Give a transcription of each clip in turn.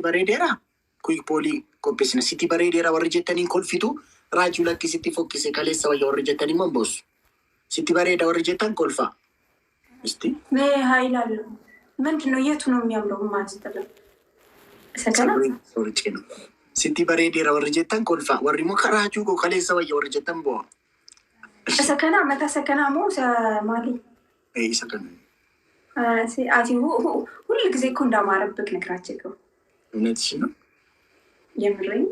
sitti bareedeera. Kuyi poolii qopheessina sitti bareedeera warri jettaniin kolfitu raajuu lakki sitti fokkise kaleessa wayya warri jettanii mamboossu. Sitti bareeda warri jettan kolfaa. Misti? Mee haa ilaallu. ምንድን ነው የቱ ነው የሚያምረው? ማስተላ ሰከና sitti bareedeera warri jettan kolfaa. Warri moo raajuu koo kaleessa wayya warri jettan bo'aa. ሰከና መታ ሰከና ሞ ማሊ ሰከና አቲ ሁሉ ጊዜ እኮ እንዳማረብክ ነግራቸው እውነትሽ ነው። የምረኝ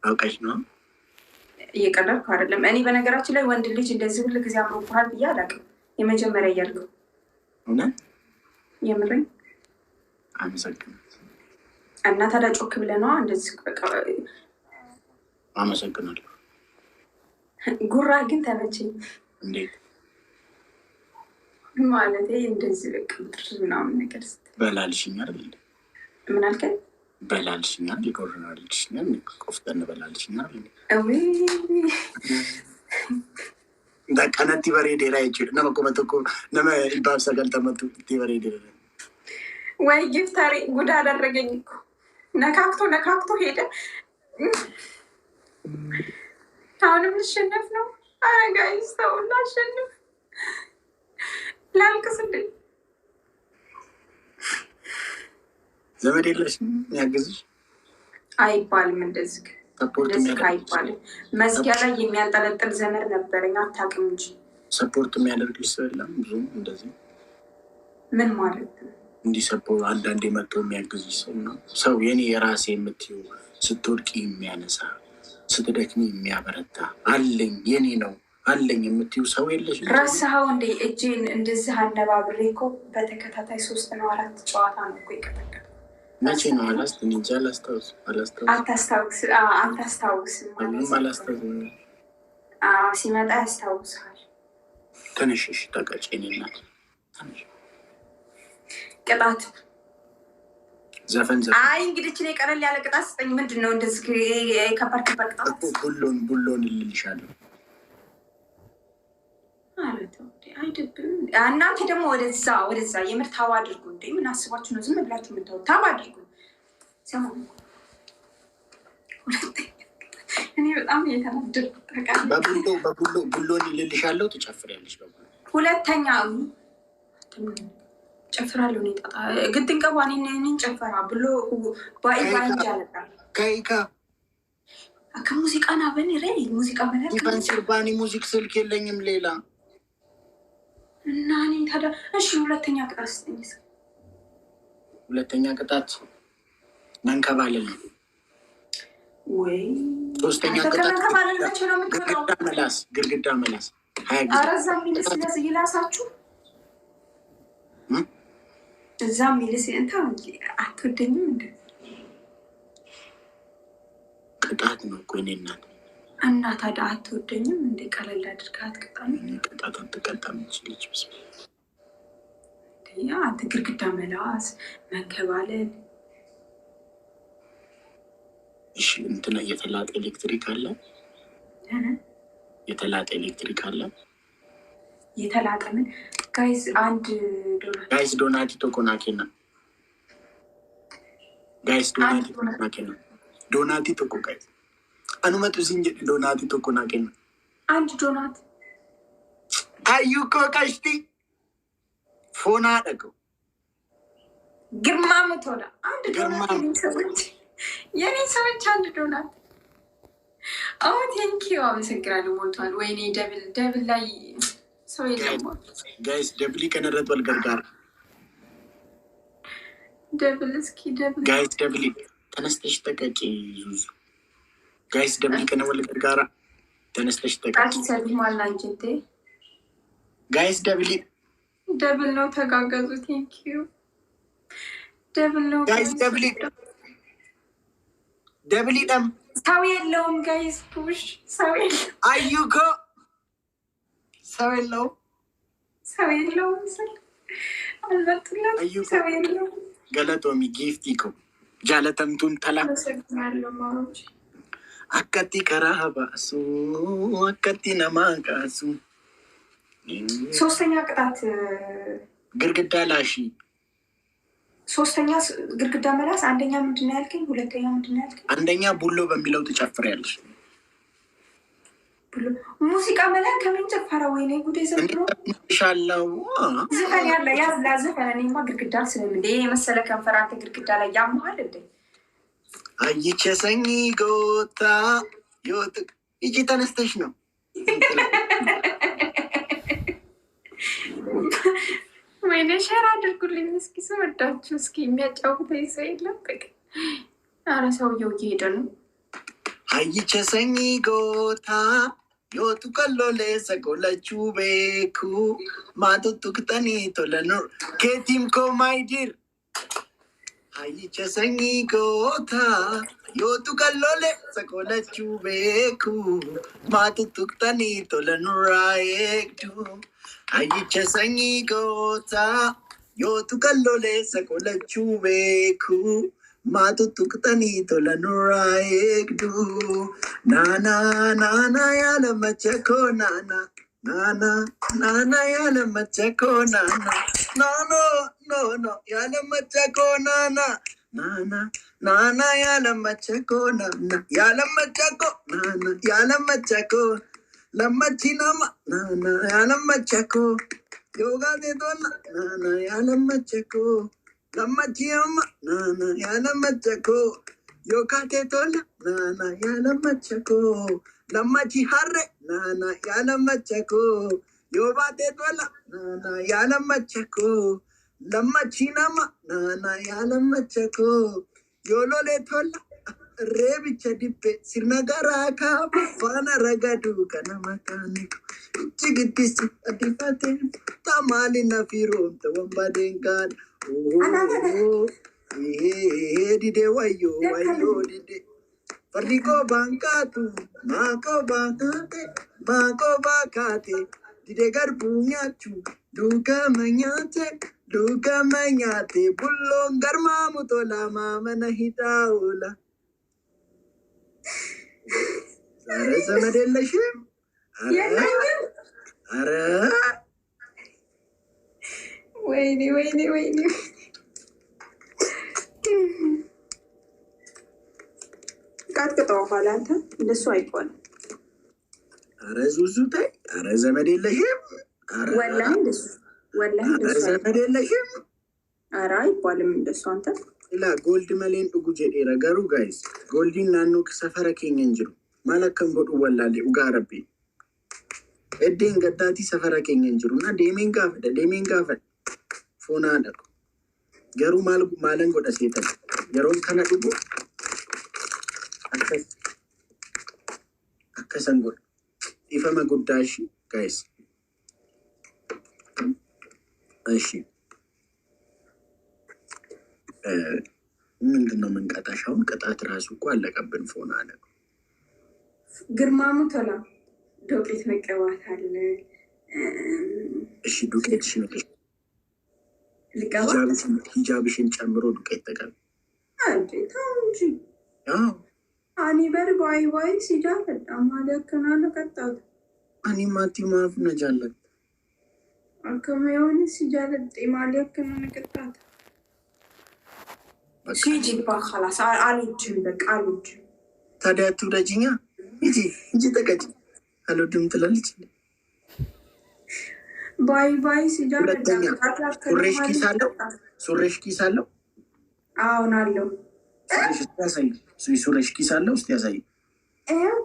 አውቃሽ ነው። እየቀረብኩ አይደለም። እኔ በነገራችን ላይ ወንድ ልጅ እንደዚህ ሁሉ ጊዜ አምሮብሃል ብዬ አላውቅም። የመጀመሪያ እያልኩ እውነት የምረኝ አመሰግናለሁ። እና ታዲያ ጮክ ብለህ ነዋ እንደዚህ በቃ አመሰግናለሁ። ጉራ ግን ተመቸኝ። እንዴት ማለት እንደዚህ በቃ ጥርስ ምናምን ነገር በላልሽኝ አይደል? ምን አልከኝ? በላልሽኝ አይደል? ይቆርናልሽኝ አይደል? ቆፍጠን በላልሽኝ አይደል? Dakkanatti bareedeera jechuudha. Nama kuma tokko nama 190 bareedeera. ወይ ጊፍታሪ ጉድ አደረገኝ እኮ ነካክቶ ሄደ። አሁንም ልሸነፍ ነው። ኧረ ጋይስ ተው ላሸንፍ ላልቅስ እንዴ? ዘመድ የለሽም የሚያግዝሽ? አይባልም እንደዚህ አይባልም። መዝጊያ ላይ የሚያንጠለጥል ዘመድ ነበረኝ አታውቅም እንጂ ሰፖርት የሚያደርግሽ ሰው የለም? ብዙም እንደዚህ ምን ማለት ነው? እንዲህ ሰፖርት አንዳንዴ መጥቶ የሚያግዝሽ ሰው ነው። ሰው የኔ የራሴ የምትይው ስትወድቂ የሚያነሳ ስትደክሚ የሚያበረታ አለኝ የኔ ነው አለኝ የምትይው ሰው የለሽ? ረሳኸው እንዴ? እጄን እንደዚህ አነባብሬ እኮ በተከታታይ 3 ነው 4 ጨዋታ ነው እኮ ይቀጠቀጥ። መቼ ነው? አታስታውስም። ሲመጣ ያስታውሳል። ትንሽሽ ተቀጭኔናት ቅጣት ዘፈን አይ እንግዲህ እኔ ቀለል ያለ ቅጣት ስጠኝ። ምንድን ነው እንደዚህ ከባድ ቅጣት? ቡሎን ልልሻለሁ። አይደብርም? እናንተ ደግሞ ወደዛ የምር ታብ አድርጉ እንዴ! ምን አስባችሁ ነው ዝም ብላችሁ የምታወት? ታብ አድርጉ። ሰማሁ እኔ በጣም እየተናደድኩ ቡሎን ልልሻለሁ። ትጨፍሪያለሽ? ሁለተኛ ጨፍራለሁ። እኔ ጣጣ ግድን ቀባኔን ጨፈራ ብሎ ባይባንጃ ለጣ ከይካ ከሙዚቃ ናበን ሬ ሙዚቃ ባኒ ሙዚክ ስልክ የለኝም ሌላ እና እኔ ታዲያ እሺ፣ ሁለተኛ ቅጣት ስትኝ ሁለተኛ ቅጣት መንከባለል ነው ወይ? ሶስተኛ ቅጣት መንከባለላቸው ነው የምትቀጣው? ግድግዳ መላስ አረዛ ሚልስ ስለዚህ ይላሳችሁ እዛ ሚልስ እንታ አትወደኝም እንደ ቅጣት ነው እኮ እኔ እናት እና ታዲያ አትወደኝም እንደ ቀለል አድርገህ አትቀጣኝ። ቅጣት አትቀጣም ልጅ ብስ ያ አንተ ግድግዳ መላስ መንከባለል። እሺ እንትና የተላጠ ኤሌክትሪክ አለ? የተላጠ ኤሌክትሪክ አለ? የተላጠ ምን ጋይስ? አንድ ጋይስ ዶናቲ ቶኮናኬና ጋይስ ዶናቲ ቶኮናኬና ዶናቲ ቶኮ ጋይስ አኑመቱ ሲንጀ ዶናቲ ቶኮናኬና አንድ ዶናት አዩኮ ቀሽቲ ፎና ደገው ግርማ ምቶላ አንድ ዶናት የኔ ሰዎች አንድ ዶናት። አዎ ቴንኪው አመሰግናለሁ። ሞልቷል። ወይኔ ደብል ላይ ሰው የለም ጋይስ። ደብሊ ከነረት ወልገርጋር ደብል እስኪ ደብል ጋይስ ደብሊ ተነስተሽ ተቀቂ ዙዙ ጋይስ ደብሊ ከነ ወልገርጋራ ተነስተሽ ተቀቂ ሰልፍ ማላንጀቴ ጋይስ ደብል ነው። ተጋገዙ። ቴንኪው ደብል ነው ጋይስ ደብል ደም ሰው የለውም ጋይስ ፑሽ ሰው የለውም። አዩኮ ሰው የለውም አልበጡለት ሰው የለውም። ገለጦሚ ጊፍቲኮ ጃለተምቱን ተላ አከቲ ከራባሱ አከቲ ነማቃሱ ሶስተኛ ቅጣት ግርግዳ ላሺ ሶስተኛ ግድግዳ መላስ፣ አንደኛ ምንድን ነው ያልከኝ? ሁለተኛ ምንድን ነው ያልከኝ? አንደኛ ቡሎ በሚለው ትጨፍሪያለሽ። ሙዚቃ መላክ ከምን ጨፈረ? ወይኔ ጉዴ ዘንድሮ ሻለው ዘፈን ያለ ያዝላ ዘፈን። እኔማ ግድግዳ ስለም እንዴ የመሰለ ከንፈር አንተ ግድግዳ ላይ ያመሃል እንዴ? አይቼ ሰኝ ጎታ ዮት ይቺ ተነስተሽ ነው ወይኔ ሸራ አድርጉልኝ እስኪ ስወዳችሁ። እስኪ የሚያጫውተኝ ሰው የለም? በቃ ኧረ ሰውየው እየሄደ ነው። አይቼ ሰኝ ጎታ ዮቱ ከሎሌ ሰቆለቹ ቤኩ ማቱቱ ክተኒ ቶለኑ ኬቲም ኮማይዲር አይቼ ሰኝ ጎታ ዮቱ ከሎሌ ሰቆለቹ ቤኩ ማቱቱ ክተኒ ቶለኑ ራየክዱ አይቼ ሰኝ ጎታ ዮቱ ከሎሌ ሰቆለቹ ቤኩ ማቱቱ ክተኒ ቶለኑ ራየክዱ ናና ናና ያለ መቸኮ ናና ናና ናና ያለ መቸኮ ናና ናኖ ኖ ኖ ያለ መቸኮ ናና ናና ናና ያለ መቸኮ ናና ያለ መቸኮ ናና ያለ መቸኮ ለመቺናማ ናና ያለ መቸኮ ዮጋቴ ቶላ ናና ያለ መቸኮ ለመቺያማ ናና ያለ መቸኮ ዮካቴ ቶላ ናና ያለ መቸኮ ለመቺ ሀሬ ናና ያለ መቸኮ ዮባቴ ቶላ ናና ያለ መቸኮ ለመቺናማ ናና ያለ መቸኮ ዮሎሌ ቶላ ሬብቸ ዲቤ ሲርነገራ ካቡ ፋና ረገዱ ከነመካኒኩ ጅግዲስ አዲፋቴ ታማሊና ፊሮምተ ወንባዴንጋድ dide wayo wayo dide fariko bankatu mako bakate dide garpunyachu duka manyate bullon garma mutola mama nahitaula sare samadellashim ara ወይኔ ቀጥቅጠው ኋላ አንተ እንደሱ አይቆልም። አረ ዙዙ ታይ አረ ዘመድ የለሽም። ወላሂ እንደሱ ዘመድ የለሽም። አረ አይባልም እንደሱ አንተ ላ ጎልድ መሌን ኡጉጄ ረገሩ ጋይስ ጎልዲን ናኖ ከሰፈረ ኬኘን ጅሩ ማለከም ጎዱ ወላሌ ኡጋረቤ እዴን ገዳቲ ሰፈረ ኬኘን ጅሩና ዴሜን ጋፈ ፎና አደርኩ ገሩ ማለን ጎደ ሴተ ገሮን ከነዱቡ አከሰን ጎድ ኢፈመ ጉዳሽ ጋይስ እሺ ምንድነው መንቀጣሻውን? ቅጣት ራሱ እኮ አለቀብን። ፎና አለ ግርማሙ ተላ ዱቄት መቀባት አለ። እሺ ዱቄትሽን ሂጃብሽን ጨምሮ ዱቄት ተቀብ አንዴ ታውጂ አኒ በር ባይ ሲጃል አማለከናነ ቀጣው አኒ ማቲ ማፍ ነጃለት አከመዮን ሲጃል ጤማለከናነ ቀጣው ሲጂ ባخلاص አልወድም በቃ አልወድም። ታዲያ ትውደጂኛ እንጂ ተቀጭ አልወድም ትላለች። ባይ ሲጃል ሱሬሽ ኪስ አለው። አሁን አለው ሱሬሽ ኪስ አለው። እስቲ ያሳይ።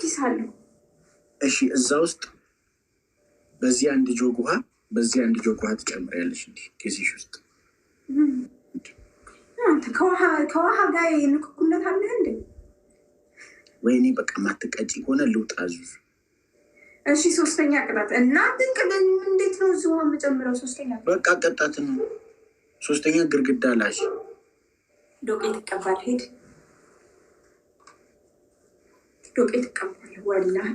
ኪስ አለው። እሺ እዛ ውስጥ በዚህ አንድ ጆግ ውሃ ትጨምሪያለሽ እንዴ ኪስሽ ውስጥ። አንተ ከውሃ ጋር ንክኩነት አለ እንዴ? ወይኔ በቃ ማትቀጪ ከሆነ ልውጣ ዙዙ። እሺ ሶስተኛ ቅጣት እና ድንቅልን እንዴት ነው እዚህ ውሃ የምጨምረው? ሶስተኛ በቃ ቀጣት ነው። ሶስተኛ ግርግዳ ላሽ ዱቄት ተቀባል። ሄድ ዱቄት ተቀባል። ወላሂ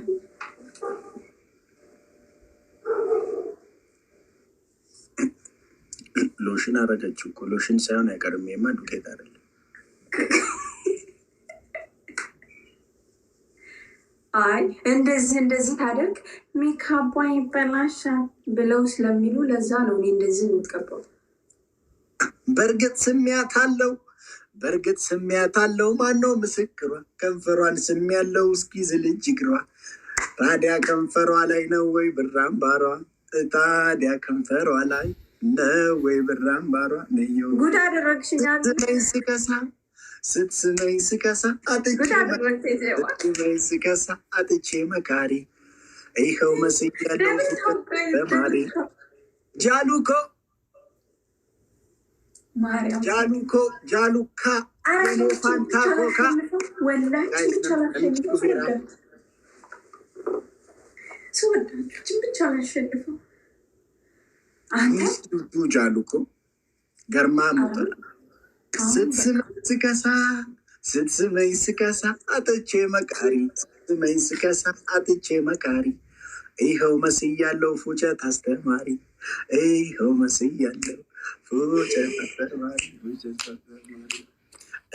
ሎሽን አረገችው እኮ ሎሽን ሳይሆን አይቀርም። የማ ዱቄት አይደለም። አይ እንደዚህ ታደርግ ሜካቧ ይበላሻል ብለው ስለሚሉ ለዛ ነው እኔ እንደዚህ የምትቀባው። በርግጥ ስሚያት አለው ማነው ምስክሯ? ከንፈሯን ስሚያለው እስኪ ዝልጅ እግሯ። ታዲያ ከንፈሯ ላይ ነው ወይ ብር አምባሯ? ታዲያ ከንፈሯ ላይ ነው ወይ ብር አምባሯ? ነየው ጉድ አደረግሽኛል። ስትስመኝ ስከሳ አጥቼ መካሪ ይኸው መስያለው በማሪ ጃሉካ ፋንታ ኮካ ጃሉኮ ገርማ ሙጠ ስትስመኝ ስከሳ አጥቼ መካሪ ይኸው መስያለው ፉጨት አስተማሪ ይኸው መስያለው ፉጨት አስተማሪ።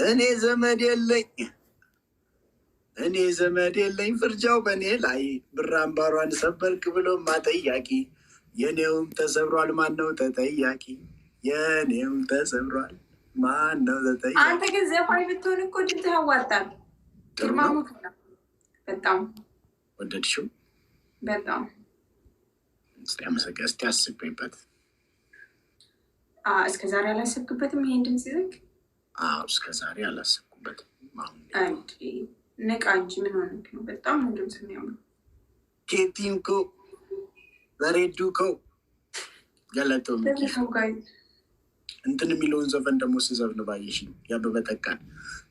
እኔ ዘመድ የለኝ ፍርጃው በእኔ ላይ ብር አምባሯን ሰበርክ ብሎ ማጠያቂ የኔውም ተሰብሯል ማነው ተጠያቂ? የኔውም ተሰብሯል ማነው ተጠያቂ? አንተ ግን ዘፋኝ ብትሆን እኮ ድምፅህ ያዋጣል። ግርማሙት በጣም ወደድሽው? በጣም እስቲ አስቤበት። እስከ ዛሬ አላሰብክበትም? ይሄን ድምፅ ይዘግ? እስከ ዛሬ አላሰብኩበትም። ንቃ እንጂ ምን ሆነክ ነው? በጣም ነው ድምፅ የሚያምሩ። ኬቲንኮ በሬዱኮ ገለቶ እንትን የሚለውን ዘፈን ደግሞ ስዘፍን ባየሽ ያበበ ተካን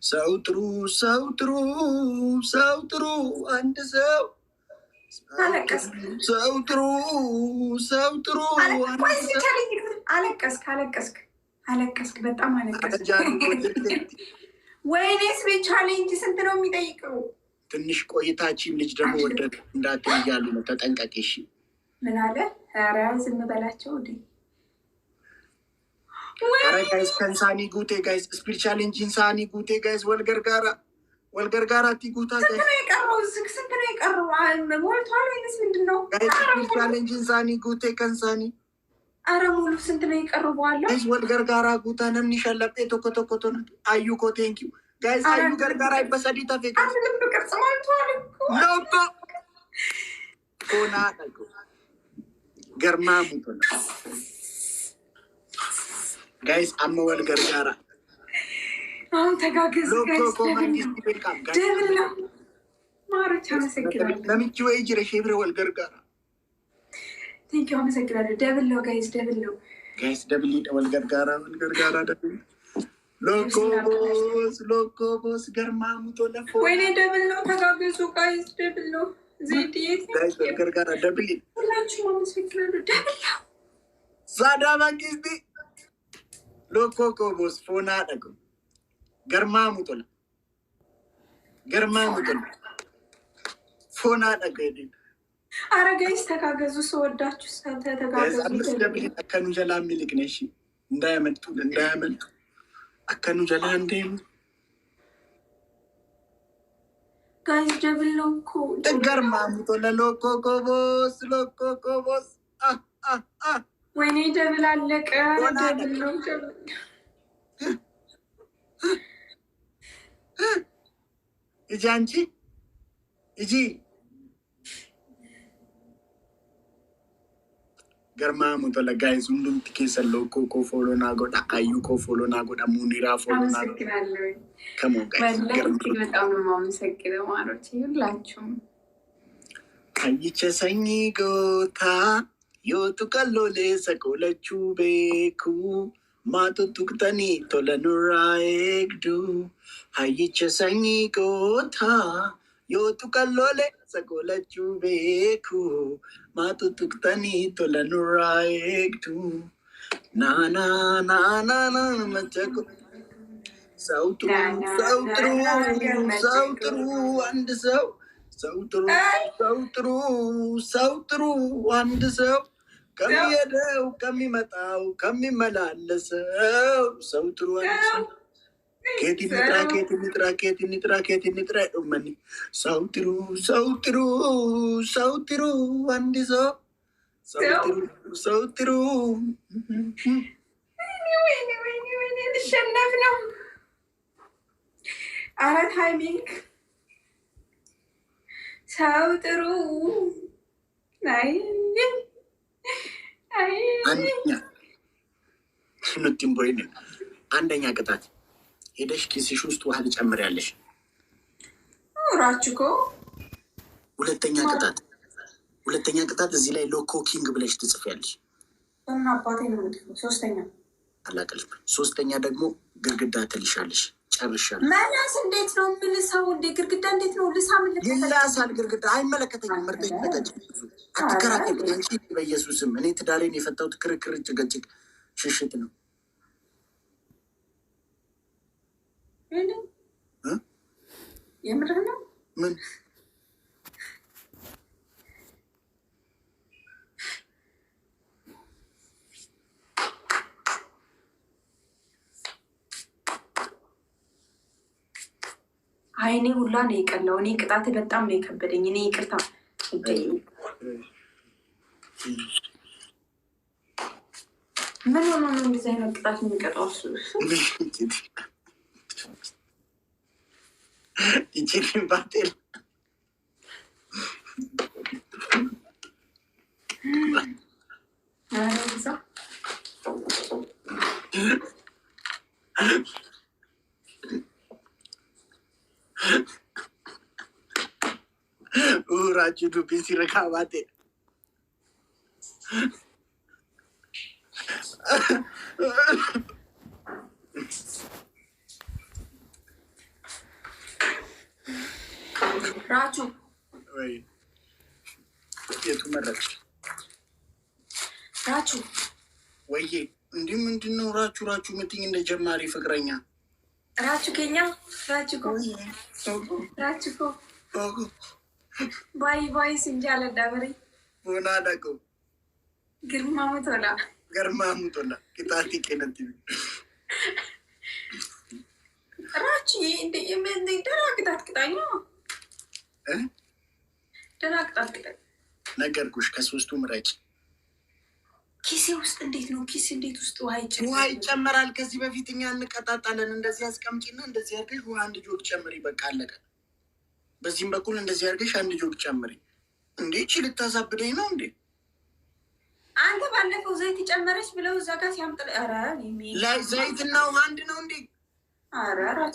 ሰው ጥሩ አንድ ሰው ሰው ጥሩ አለቀስክ በጣም አለቀስክ። ወይኔ ስቤት ቻሌንጅ ስንት ነው የሚጠይቀው? ትንሽ ቆይታችን ልጅ ደግሞ ወደ እንዳትል እያሉ ነው። ተጠንቀቂ እሺ። ምን አለ? ኧረ ዝም በላቸው። ኧረ ጋይስ ከንሳኒ ጉቴ ጋይስ ስፒድ ቻሌንጅን ሳኒ ጉቴ ጋይስ ወልገር ጋራ ቲጉታ ስንት ነው የቀረው? ሞልቷል ወይንስ ምንድን ነው? ጋይስ ስፒድ ቻሌንጅን ሳኒ ጉቴ ከንሳኒ አረ ሙሉ ስንት ነው የቀረው? በኋላ ጋይስ ወልገር ጋራ ጉታ ነምኒ ሸለጴ ቶኮ አዩ ኮ ቴንኪው ጋይስ አዩ ገርጋራ ይበሰዲ ተፌ አንድ ቅርጽ ሞልቷል ሎቶ ኮና ደጎ ገርማ ሙቶ ጋይስ አመ ወልገር ጋራ አሁን ተጋገዝ ሎቶ ኮማንዲስቲ ቤካም ደብላ ማረቻ መሰግናለሁ። ለምቺ ወይ ጅሬ ሼብሬ ወልገር ጋራ ቴንኪው አመሰግናለሁ። ደብለው ጋይስ ደብል ወልገር ጋራ ደብል ሎኮ ቦስ ገርማ ሙቶ ለፎ ወይኔ ደብል ነው። ተጋገዙ ጋይስ ደብል ነው። ዜዲት ጋይስ ወልገር ጋራ ደብል ሁላችሁም አመሰግናለሁ። ደብል ነው። ሳዳ መንግስቲ ሎኮ ቦስ ፎና ደጎ ገርማ ሙቶ ፎና ደጎ አረ ጋይስ ተጋገዙ። ሰወዳችሁ ተጋገዙ። ደብል አከኑ ጀላ ሚልክ ነሽ እንዳያመልጡ አከኑ ጀላ እንደም ጋይስ ደብል ነው እኮ ገርማ ሙቶ ለሎኮ ቦስ ወይኔ ደብል አለቀ። ደብል ነው እጂ አንቺ እጂ ገርማ ሙቶ ለጋይዝ ሁሉም ቲኬሰ ሎኮ ፎሎ ናጎዳ አዩ ፎሎ ናጎዳ ሙኒራ ፎሎ ናጎዳ ከሞ ጋይዝ በጣም ነው የማመሰግነው ማሮች ሁላችሁም። አይቼ ሰኝ ጎታ ዮቱ ቀሎሌ ሰቆለቹ ቤኩ ማቱ ቱክተኒ ቶለኑራ ኤግዱ አይቼ ሰኝ ጎታ ዮቱ ቀሎሌ ሰቆለቹ ቤኩ ማቱ ቱክተኒ ቶለኑራ ኤግዱ ናና መቸኮ ሰው ጥሩ አንድ ሰው ሰው ጥሩ አንድ ሰው ከሚሄደው ከሚመጣው ከሚመላለሰው ሰው ጥሩ አንድ ሰው ኬቲ ንጥራ ኡመኒ ሰው ጥሩ አንድ ሰው ሰው ጥሩ ልንሸነፍ ነው። ኧረ ታይሚንግ ሰው ጥሩ። አንደኛ ቅጣት ሄደሽ ኪስሽ ውስጥ ውሃ ትጨምሪያለሽ። ራችኮ ሁለተኛ ቅጣት እዚህ ላይ ሎኮ ኪንግ ብለሽ ትጽፊያለሽ። በምን አባቴ ነው የምትለው? ሶስተኛ አላቀልም። ሶስተኛ ደግሞ ግርግዳ ትልሻለሽ። ጨርሻለሁ። መላስ እንዴት ነው የምልሳው? እንዴ ግርግዳ እንዴት ነው ልሳ? ይላሳል ግርግዳ። አይመለከተኝም። መርጠሽ ተቀጭ። አትከራከል። አንቺ በኢየሱስም እኔ ትዳሬን የፈታሁት ክርክር፣ ጭቅጭቅ፣ ሽሽት ነው። የምር ነው። ምን አይኔ ሁላ ነው የቀላው። እኔ ቅጣት በጣም ነው የከበደኝ። እኔ ይቅርታ ምን ሆኖ ነው እንደዚህ አይነት ቅጣት የሚቀጣው? ይችል ባቴል ራቹ ዱቤ ሲረካ ባቴ ራቹ ወይ የቱ መረጥሽ? ራቹ ወይ እንዲህ ምንድን ነው ራቹ የምትይኝ እንደ ጀማሪ ፍቅረኛ? ራቹ ኬኛ ራቹ ባይ ስንጃለ ዳበሬ ሆና ዳቆ ግርማ ሙቶላ ቅጣት ይቀነጥ ራቹ እንደ ደና ቅጣኝ ደና ቅጣኝ ነገርኩሽ። ከሶስቱ ምረጭ። ኪሴ ውስጥ እንዴት ነው? ኪሴ እንዴት ውስጥ ውሃ ይጨመራል? ከዚህ በፊት እኛ እንቀጣጣለን። እንደዚህ አስቀምጪና እንደዚህ አድርገሽ ውሃ አንድ ጆግ ጨምሪ። በቃ አለቀ። በዚህም በኩል እንደዚህ አድርገሽ አንድ ጆግ ጨምሪ። እንዴ ይህቺ ልታሳብደኝ ነው እንዴ? አንተ ባለፈው ዘይት ጨመረች ብለው እዛ ጋር ሲያምጥል ላይ ዘይትና ውሃ አንድ ነው እንዴ?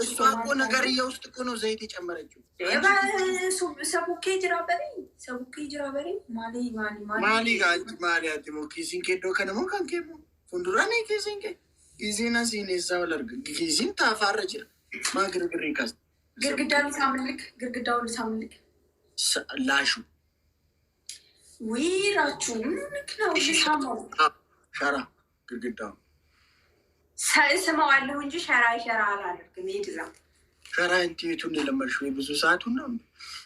እሷ እኮ ነገርዬ ውስጥ እኮ ነው ዘይት የጨመረችው። ሰቡኬ ጅራ በሬ ማሊ አቲሞ ኪሲን ኬዶ ከነሞ ካንኬሞ ፉንዱራኔ ኪሲን ኪሲና ሲኔሳ ወለርግ ኪሲን ታፋረ ጅራ ማግርግሪ ካስ ግርግዳውን ልሳምልክ ላሹ ዊራችሁ ምንክ ነው ሸራ ግርግዳው ስመዋለሁ እንጂ ሸራ አላደርግም። ሄድዛ ሸራ እንትቱን የለመድሽ ወይ ብዙ ሰዓቱን ነው